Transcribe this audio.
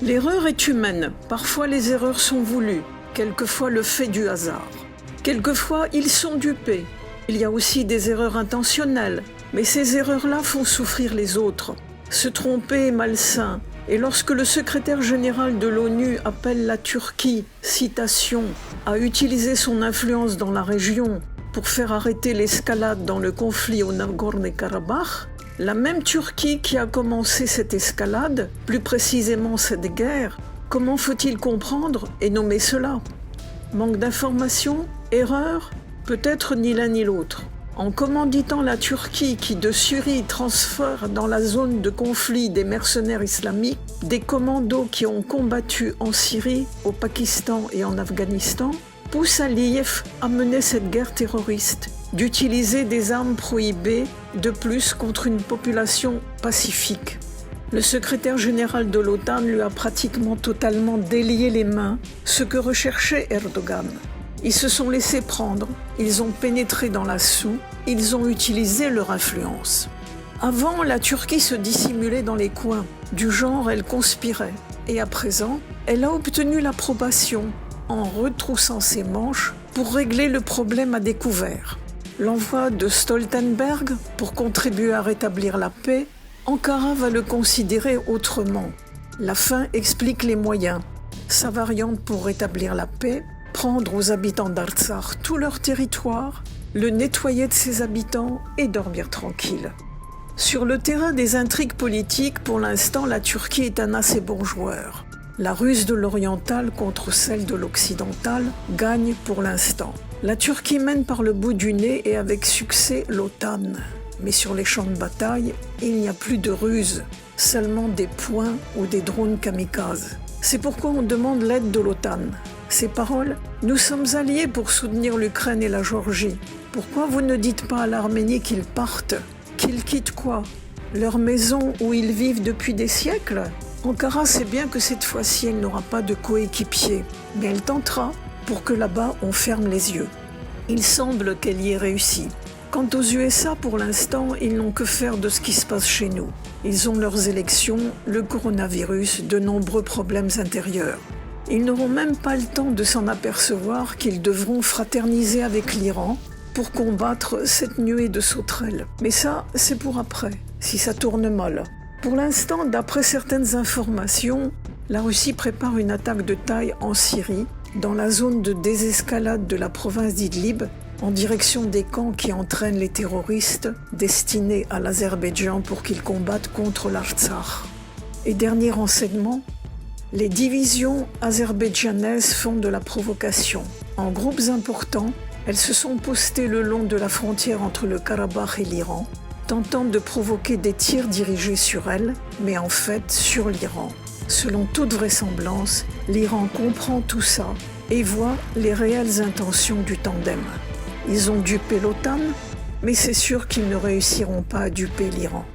L'erreur est humaine, parfois les erreurs sont voulues, quelquefois le fait du hasard. Quelquefois ils sont dupés. Il y a aussi des erreurs intentionnelles, mais ces erreurs-là font souffrir les autres. Se tromper est malsain, et lorsque le secrétaire général de l'ONU appelle la Turquie, citation, à utiliser son influence dans la région pour faire arrêter l'escalade dans le conflit au Nagorno-Karabakh, la même Turquie qui a commencé cette escalade, plus précisément cette guerre, comment faut-il comprendre et nommer cela? Manque d'information? Erreur? Peut-être ni l'un ni l'autre. En commanditant la Turquie qui de Syrie transfère dans la zone de conflit des mercenaires islamiques, des commandos qui ont combattu en Syrie, au Pakistan et en Afghanistan, pousse Aliyev à mener cette guerre terroriste, d'utiliser des armes prohibées de plus contre une population pacifique. Le secrétaire général de l'OTAN lui a pratiquement totalement délié les mains, ce que recherchait Erdogan. Ils se sont laissés prendre, ils ont pénétré dans la soue, ils ont utilisé leur influence. Avant, la Turquie se dissimulait dans les coins, du genre elle conspirait. Et à présent, elle a obtenu l'approbation, en retroussant ses manches, pour régler le problème à découvert. L'envoi de Stoltenberg pour contribuer à rétablir la paix, Ankara va le considérer autrement. La fin explique les moyens. Sa variante pour rétablir la paix, prendre aux habitants d'Artsakh tout leur territoire, le nettoyer de ses habitants et dormir tranquille. Sur le terrain des intrigues politiques, pour l'instant, la Turquie est un assez bon joueur. La ruse de l'oriental contre celle de l'occidental gagne pour l'instant. La Turquie mène par le bout du nez et avec succès l'OTAN. Mais sur les champs de bataille, il n'y a plus de ruse, seulement des poings ou des drones kamikazes. C'est pourquoi on demande l'aide de l'OTAN. Ces paroles, nous sommes alliés pour soutenir l'Ukraine et la Géorgie. Pourquoi vous ne dites pas à l'Arménie qu'ils partent? Qu'ils quittent quoi? Leur maison où ils vivent depuis des siècles? Ankara sait bien que cette fois-ci, elle n'aura pas de coéquipier, mais elle tentera pour que là-bas, on ferme les yeux. Il semble qu'elle y ait réussi. Quant aux USA, pour l'instant, ils n'ont que faire de ce qui se passe chez nous. Ils ont leurs élections, le coronavirus, de nombreux problèmes intérieurs. Ils n'auront même pas le temps de s'en apercevoir qu'ils devront fraterniser avec l'Iran pour combattre cette nuée de sauterelles. Mais ça, c'est pour après, si ça tourne mal. Pour l'instant, d'après certaines informations, la Russie prépare une attaque de taille en Syrie, dans la zone de désescalade de la province d'Idlib, en direction des camps qui entraînent les terroristes destinés à l'Azerbaïdjan pour qu'ils combattent contre l'Artsakh. Et dernier renseignement, les divisions azerbaïdjanaises font de la provocation. En groupes importants, elles se sont postées le long de la frontière entre le Karabakh et l'Iran, tentant de provoquer des tirs dirigés sur elles, mais en fait sur l'Iran. Selon toute vraisemblance, l'Iran comprend tout ça et voit les réelles intentions du tandem. Ils ont dupé l'OTAN, mais c'est sûr qu'ils ne réussiront pas à duper l'Iran.